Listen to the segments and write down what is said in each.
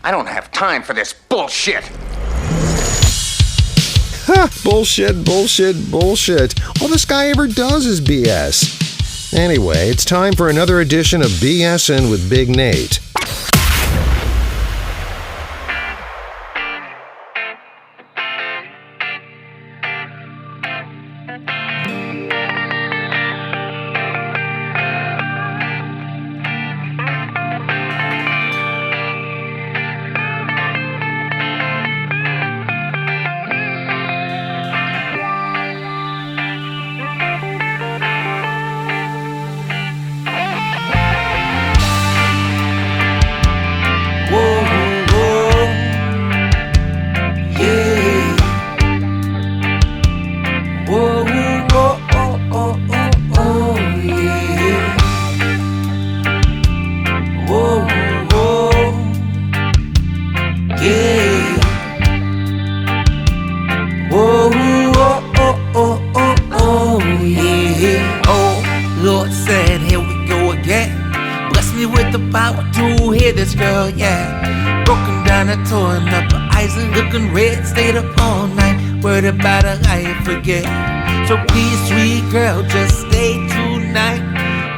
I don't have time for this bullshit. Ha! Bullshit, bullshit, bullshit. All this guy ever does is BS. Anyway, it's time for another edition of BSing with Big Nate. So please, sweet girl, just stay tonight.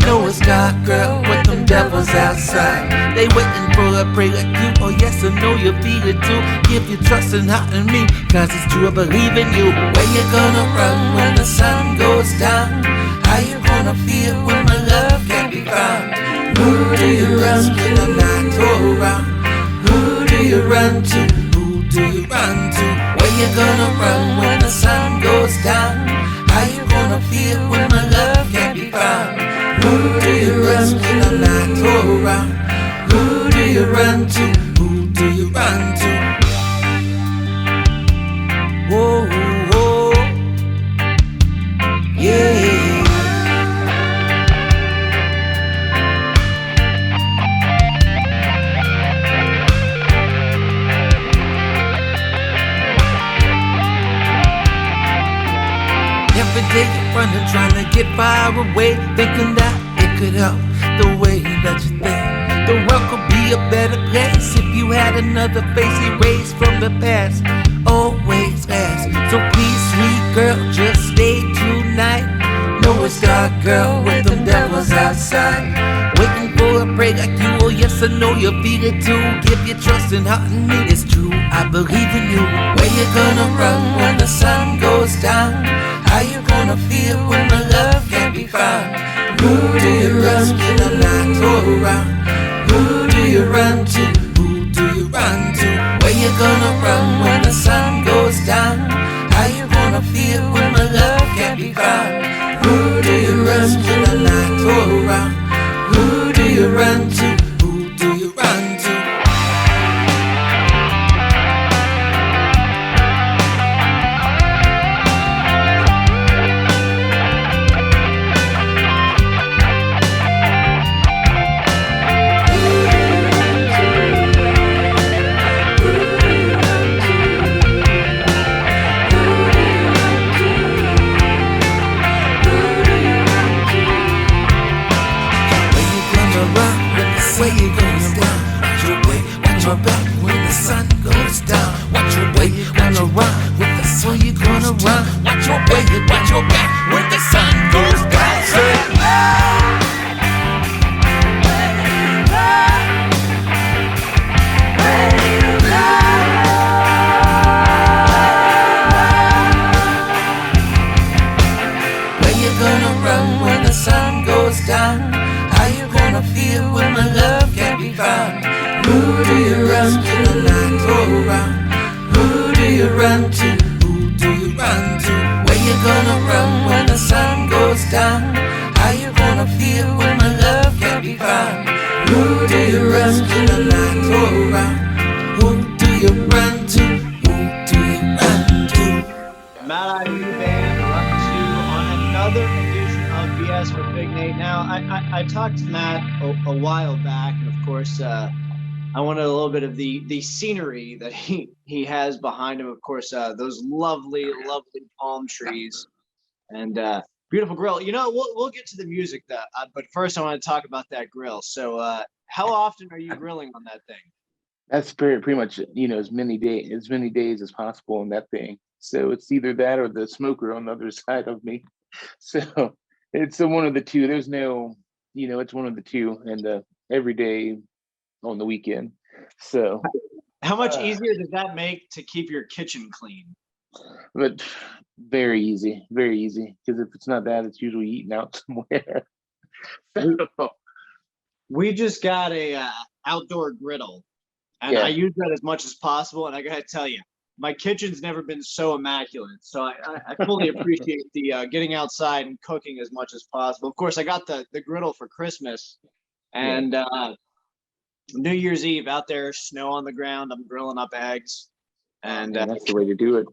No, it's not, girl, with them devils outside. They waiting for a prey like you. Oh yes, I know you feel it too. If you're trusting hot in me, cause it's true, I believe in you. Where you gonna run when the sun goes down? How you gonna feel when my love can't be found? Who do you run when I'm not around? Who do you run to? Who do you run to? Where you gonna run when the sun goes down? How you gonna feel when my love can't be found? Who do you run when I'm not around? Who do you run to? Who do you run to? Whoa, whoa, yeah. Every day you're running, trying to get far away, thinking that it could help the way that you think. The world could be a better place if you had another face erased from the past. Always last. So please, sweet girl, just stay tonight. No, it's dark, girl, with them devils outside. Waiting for a prey like you. Oh yes, I know you feel it too. Give your trust and heart in me. It's true, I believe in you. Where you gonna run when the sun goes down? How you gonna feel when my love can't be found? Who do you run when I'm not around? Who do you run to? Who do you run to? Where you gonna run when the sun goes down? How you gonna feel when my love can't be found? Who do you run when I'm not around? Who do you run to? Who do you run to? Where you gonna run? Watch your way, watch your back when the sun goes down. Watch your way, watch your run with the sun. You gonna run? Watch your way, watch your back when the sun goes down. Say, where you gonna run when the sun goes down? How you gonna feel when my love can't be found? Who do you run when I'm not around? Who do you run to? Who do you run to? Where you gonna run when the sun goes down? How you gonna feel when my love can't be found? Who do you run when I'm not around? Who do you run to? Who do you run to? Matt Irie Band runs you on another edition of BS with Big Nate. Now, I talked to Matt a while back, and of course, I wanted a little bit of the scenery that he has behind him. Of course, those lovely palm trees and beautiful grill. You know, we'll get to the music, though, but first I want to talk about that grill. So, how often are you grilling on that thing? That's pretty much, as many days as possible in that thing. So it's either that or the smoker on the other side of me. So it's one of the two. There's no, it's one of the two, and every day on the weekend. So, How much uh, easier does that make to keep your kitchen clean? but very easy. Because if it's not that, it's usually eating out somewhere. We, So, we just got a outdoor griddle, and I yeah, use that as much as possible. And I gotta tell you, my kitchen's never been so immaculate. So I fully appreciate the getting outside and cooking as much as possible. Of course, I got the griddle for Christmas, yeah, and New Year's Eve out there, snow on the ground. I'm grilling up eggs, oh and man, that's the way to do it.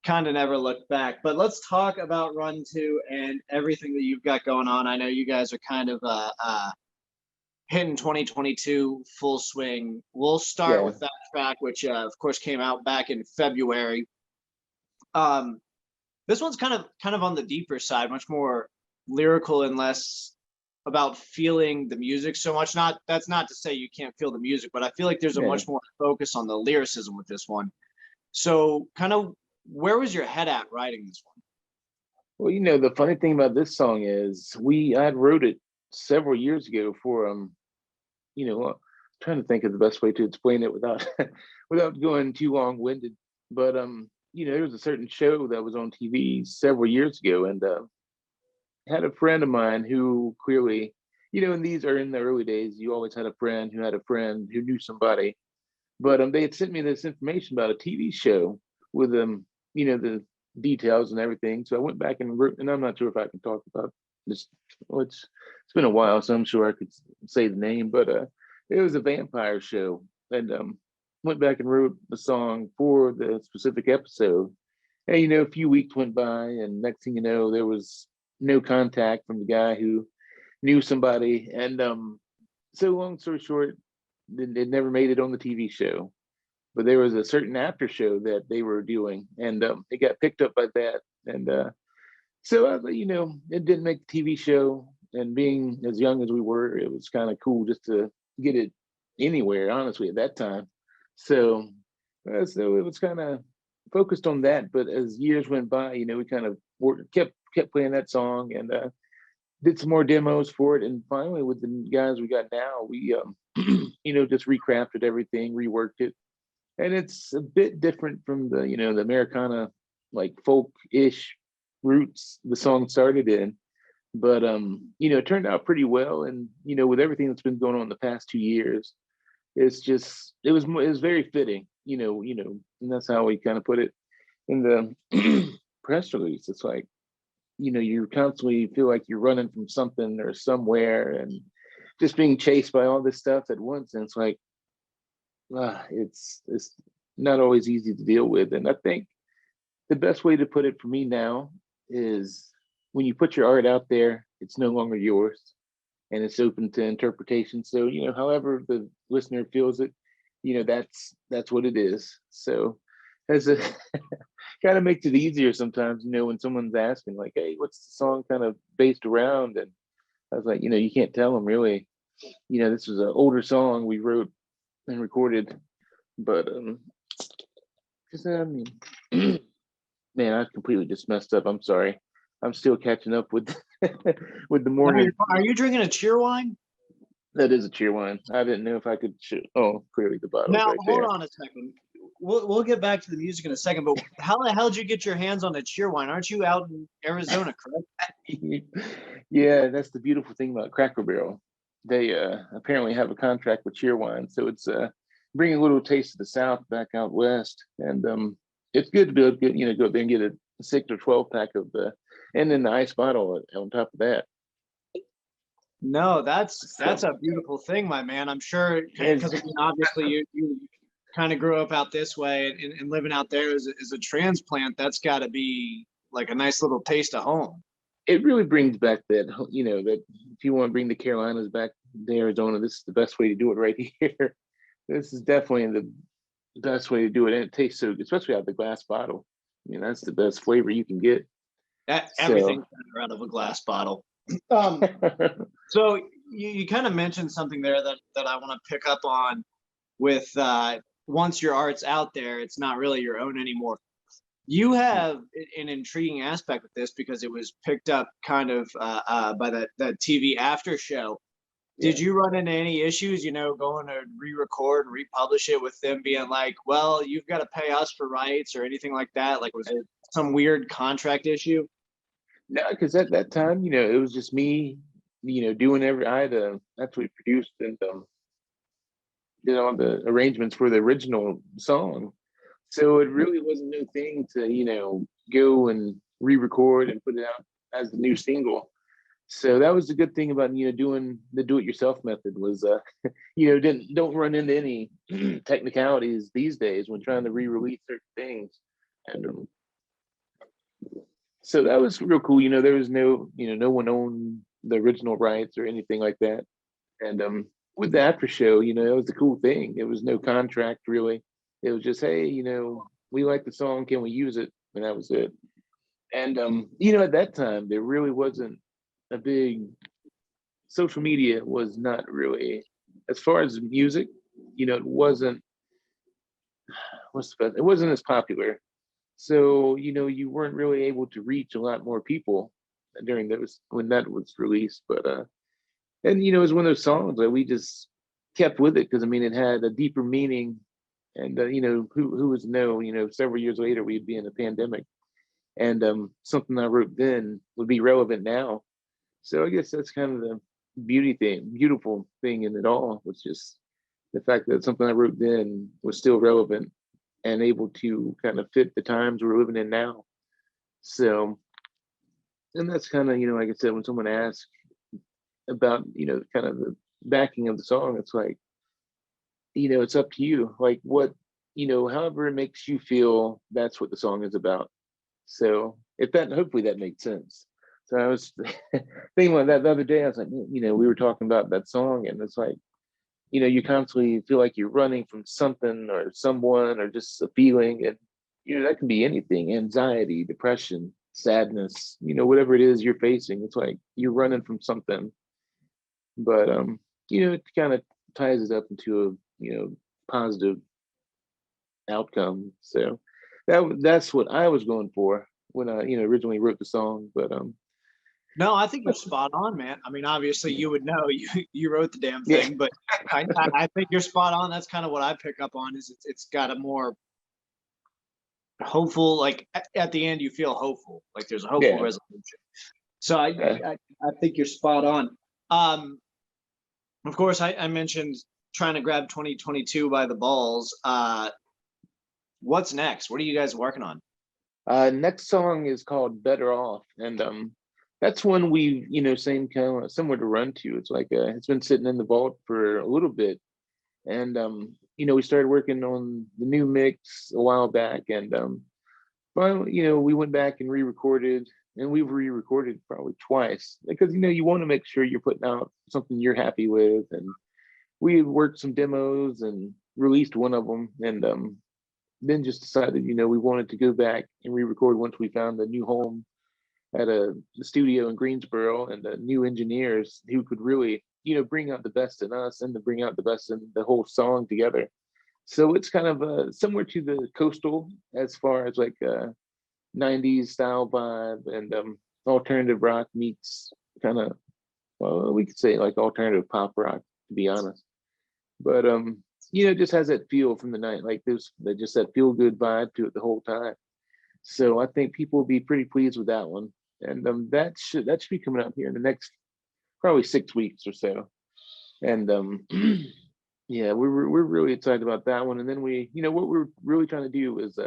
kind of never looked back. But let's talk about Run Two and everything that you've got going on. I know you guys are kind of hitting 2022 full swing. We'll start Yeah, with that track, which of course came out back in February. Um, this one's kind of on the deeper side, much more lyrical and less about feeling the music so much. Not That's not to say you can't feel the music, but I feel like there's a yeah. much more focus on the lyricism with this one. So, kind of, where was your head at writing this one? Well, the funny thing about this song is I wrote it several years ago for trying to think of the best way to explain it without without going too long-winded. But there was a certain show that was on TV several years ago, and had a friend of mine who clearly, and these are in the early days, you always had a friend who had a friend who knew somebody. But they had sent me this information about a TV show with the details and everything. So I went back and wrote, and I'm not sure if I can talk about this. Well, it's been a while, so I'm sure I could say the name, but it was a vampire show, and went back and wrote the song for the specific episode. And a few weeks went by, and next thing you know, there was no contact from the guy who knew somebody, and so long story short, it never made it on the TV show. But there was a certain after show that they were doing, and it got picked up by that. And so I was like, it didn't make the TV show. And being as young as we were, it was kind of cool just to get it anywhere, honestly, at that time. So, so it was kind of focused on that. But as years went by, we kind of kept playing that song, and did some more demos for it. And finally, with the guys we got now, we just recrafted everything, reworked it, and it's a bit different from the Americana, like folk-ish roots the song started in. But it turned out pretty well. And with everything that's been going on the past 2 years, it was very fitting, and that's how we kind of put it in the press release. It's like, you constantly feel like you're running from something or somewhere, and just being chased by all this stuff at once. And it's like, it's not always easy to deal with. And I think the best way to put it for me now is, when you put your art out there, it's no longer yours, and it's open to interpretation. So however the listener feels it, that's what it is. So as a kind of makes it easier sometimes, when someone's asking like, hey, what's the song kind of based around? And I was like, you can't tell them really. This was an older song we wrote and recorded, but because I mean, man, I completely just messed up. I'm sorry. I'm still catching up with with the Now, morning. are you drinking a cheer wine? That is a cheer wine. I didn't know if I could. Oh, clearly the bottle's Now, right hold there. on a second. We'll get back to the music in a second, but how the hell did you get your hands on a cheer wine? Aren't you out in Arizona, correct? Yeah, that's the beautiful thing about Cracker Barrel. They apparently have a contract with Cheerwine, so it's bringing a little taste of the South back out west, and it's good to be able to go up there and get a 6 or 12 pack of the, and then the ice bottle on top of that. No, that's So a beautiful thing, my man. I'm sure it's, because obviously you kind of grew up out this way and living out there as a transplant. That's got to be like a nice little taste of home. it really brings back that if you want to bring the Carolinas back to Arizona, this is the best way to do it right here. This is definitely the best way to do it, and it tastes so good, especially out of the glass bottle. That's the best flavor you can get. That So everything's better out of a glass bottle. Um, so you kind of mentioned something there that I want to pick up on. with once your art's out there, it's not really your own anymore. You have an intriguing aspect with this because it was picked up kind of by that TV after show. Did you run into any issues, going to re-record and republish it with them being like, well, you've got to pay us for rights or anything like that? Like, was it some weird contract issue? No, because at that time, it was just me, doing I had actually produced and did all the arrangements for the original song. So it really wasn't no thing to, go and re-record and put it out as the new single. So that was the good thing about doing the do-it-yourself method was don't run into any technicalities these days when trying to re-release certain things, and so that was real cool. There was no one owned the original rights or anything like that, and with the after show, it was the cool thing. It was no contract really. It was just, hey, we like the song, can we use it? And that was it. And at that time there really wasn't a big social media was not really as far as music, it wasn't it wasn't as popular. So, you weren't really able to reach a lot more people during those when that was released. But and it was one of those songs that we just kept with it because it had a deeper meaning. And who was know, several years later we'd be in a pandemic. And something I wrote then would be relevant now. So I guess that's kind of the beautiful thing in it all, was just the fact that something I wrote then was still relevant and able to kind of fit the times we're living in now. So, and that's kind of, like I said, when someone asks about, kind of the backing of the song, it's like, it's up to you. Like what, however it makes you feel, that's what the song is about. So hopefully that makes sense. So I was thinking about that the other day. I was like, we were talking about that song, and it's like, you constantly feel like you're running from something or someone or just a feeling. And, that can be anything: anxiety, depression, sadness, whatever it is you're facing. It's like you're running from something. But, it kind of ties it up into a, positive outcome. So that's what I was going for when I, originally wrote the song. But, No, I think you're spot on, man. Obviously you would know, you wrote the damn thing, but I think you're spot on. That's kind of what I pick up on, is it's got a more hopeful, like at the end you feel hopeful, like there's a hopeful resolution. So I think you're spot on. Of course, I mentioned trying to grab 2022 by the balls. What's next? What are you guys working on? Next song is called Better Off, and that's one we, same kind of similar to Run To. It's like it's been sitting in the vault for a little bit, and we started working on the new mix a while back, and finally, we went back and re-recorded, and we've re-recorded probably twice because you want to make sure you're putting out something you're happy with, and we worked some demos and released one of them, and then just decided, we wanted to go back and re-record once we found a new home at a studio in Greensboro and the new engineers who could really, bring out the best in us and to bring out the best in the whole song together. So it's kind of similar to the Coastal as far as like 90s style vibe, and alternative rock meets kind of, well, we could say like alternative pop rock, to be honest. But it just has that feel from the night, like there's just that feel good vibe to it the whole time. So I think people will be pretty pleased with that one, and that should be coming out here in the next probably 6 weeks or so. And yeah, we're really excited about that one. And then we, what we're really trying to do is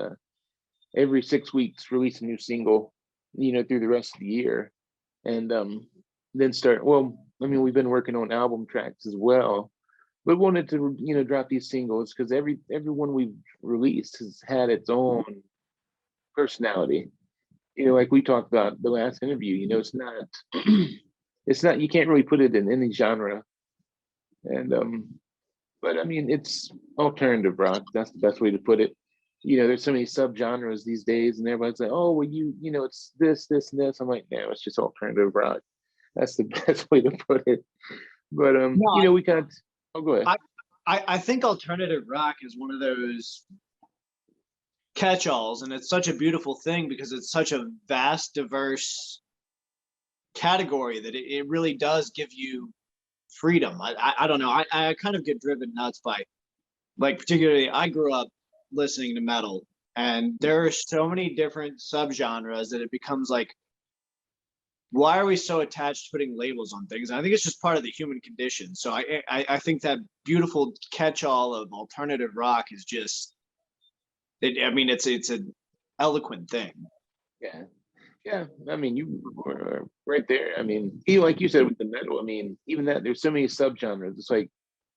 every 6 weeks release a new single, through the rest of the year, and then start. Well, we've been working on album tracks as well, but wanted to drop these singles because everyone we've released has had its own personality. Like we talked about the last interview, it's not it's not, you can't really put it in any genre. And but it's alternative rock, that's the best way to put it. There's so many subgenres these days, and everybody's like, oh well, it's this and this. I'm like, no, it's just alternative rock. That's the best way to put it. But No, we kind of, oh, go ahead. I think alternative rock is one of those catch-alls, and it's such a beautiful thing because it's such a vast, diverse category that it really does give you freedom. I don't know. I kind of get driven nuts by, like, particularly I grew up listening to metal, and there are so many different subgenres that it becomes like, why are we so attached to putting labels on things? And I think it's just part of the human condition. So I think that beautiful catch-all of alternative rock is just I mean, it's an eloquent thing. Yeah. Yeah. I mean, you were right there. I mean, even like you said with the metal, I mean, even that there's so many subgenres. It's like,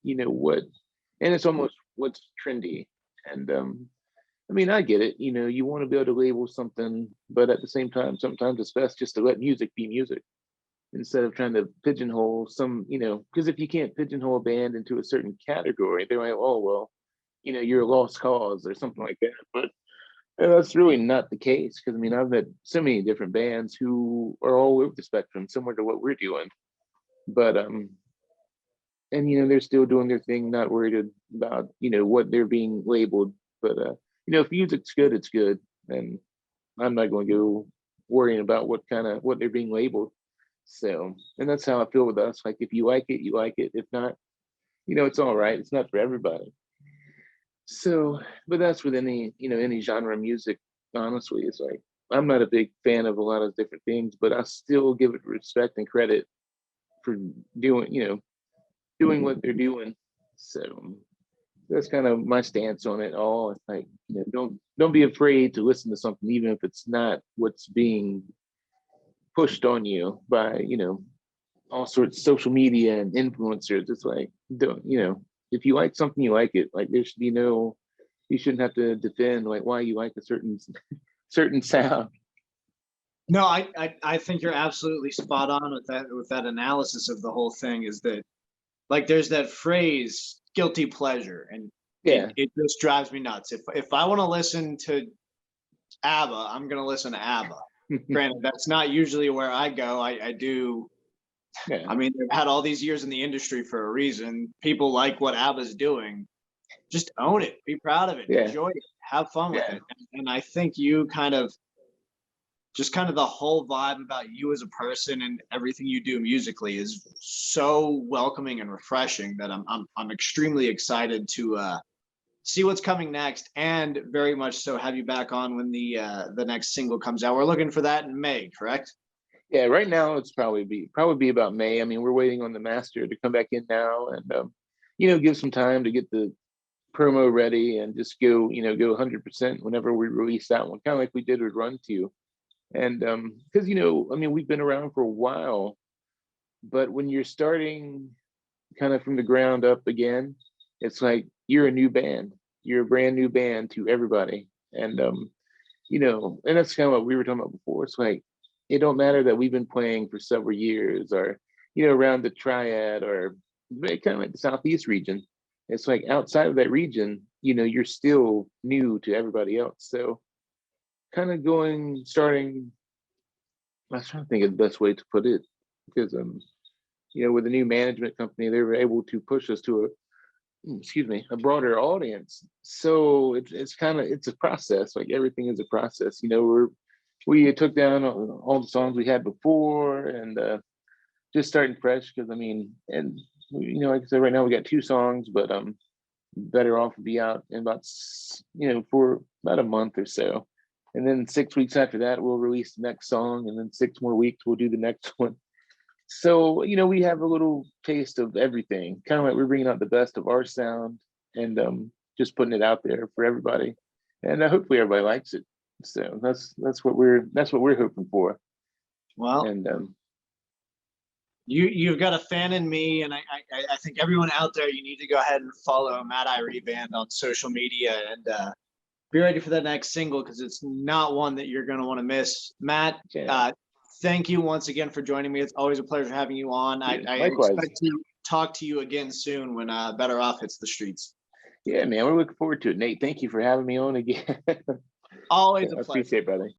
what, and it's almost what's trendy. And I mean, I get it. You want to be able to label something, but at the same time, sometimes it's best just to let music be music instead of trying to pigeonhole because if you can't pigeonhole a band into a certain category, they're like, oh, well, you're a lost cause or something like that. But that's really not the case because I mean, I've met so many different bands who are all over the spectrum, similar to what we're doing. But and they're still doing their thing, not worried about what they're being labeled. But if music's good, it's good, and I'm not going to go worrying about what they're being labeled. So, and that's how I feel with us. Like, if you like it, you like it. If not, it's all right. It's not for everybody. So, but that's with any genre of music. Honestly, it's like I'm not a big fan of a lot of different things, but I still give it respect and credit for doing what they're doing. So that's kind of my stance on it all. It's like, don't be afraid to listen to something, even if it's not what's being pushed on you by, all sorts of social media and influencers. It's like, don't, if you like something, you like it. Like, there should be you shouldn't have to defend like why you like a certain sound. No, I think you're absolutely spot on with that analysis of the whole thing. Is that, like, there's that phrase guilty pleasure, and Yeah. it just drives me nuts. If I want to listen to ABBA, I'm going to listen to ABBA. Granted, that's not usually where I go. I do. Yeah. I mean, they've had all these years in the industry for a reason. People like what ABBA's doing. Just own it. Be proud of it. Yeah. Enjoy it. Have fun with Yeah. it. And I think you kind of the whole vibe about you as a person and everything you do musically is so welcoming and refreshing that I'm extremely excited to see what's coming next, and very much so have you back on when the next single comes out. We're looking for that in May, correct? Yeah, right now it's probably be about May. I mean, we're waiting on the master to come back in now, and give some time to get the promo ready and just go 100% whenever we release that one, kind of like we did with Run To. And because I mean, we've been around for a while, but when you're starting kind of from the ground up again, it's like you're a new band. You're a brand new band to everybody, and and that's kind of what we were talking about before. It's like, it don't matter that we've been playing for several years, or around the triad, or kind of like the Southeast region. It's like outside of that region, you're still new to everybody else. So kind of starting, I was trying to think of the best way to put it, because with the new management company, they were able to push us to a broader audience. So it's a process. Like, everything is a process. We took down all the songs we had before, and just starting fresh. Because I mean, and like I said, right now we got 2 songs, but Better Off will be out in about for about a month or so, and then 6 weeks after that we'll release the next song, and then 6 more weeks we'll do the next one. So we have a little taste of everything, kind of like we're bringing out the best of our sound, and just putting it out there for everybody, and hopefully everybody likes it. So that's what we're hoping for. Well, and you've got a fan in me, and I think everyone out there, you need to go ahead and follow Matt Irie Band on social media, and be ready for that next single, because it's not one that you're going to want to miss. Matt, Yeah. Thank you once again for joining me. It's always a pleasure having you on. I expect to talk to you again soon when Better Off hits the streets. Yeah, man, we're looking forward to it. Nate, thank you for having me on again. Always a pleasure. I appreciate it, brother.